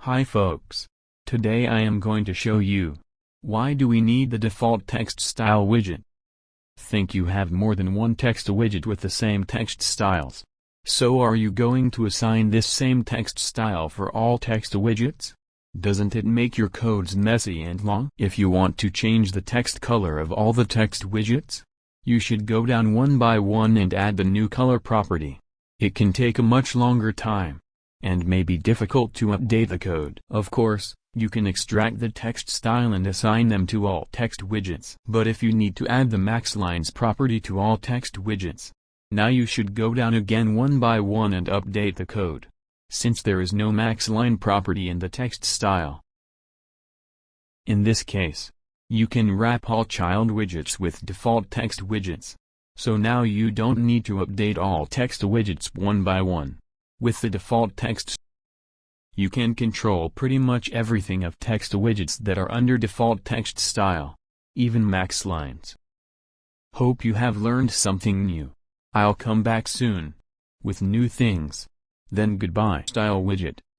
Hi folks. Today I am going to show you why do we need the default text style widget. Think you have more than one text widget with the same text styles. So are you going to assign this same text style for all text widgets? Doesn't it make your codes messy and long? If you want to change the text color of all the text widgets, you should go down one by one and add the new color property. It can take a much longer time and may be difficult to update the code. Of course, you can extract the text style and assign them to all text widgets. But if you need to add the max lines property to all text widgets, now you should go down again one by one and update the code, since there is no max line property in the text style. In this case, you can wrap all child widgets with default text widgets. So now you don't need to update all text widgets one by one. With the default text, you can control pretty much everything of text widgets that are under default text style, even max lines. Hope you have learned something new. I'll come back soon with new things. Then goodbye. Style widget.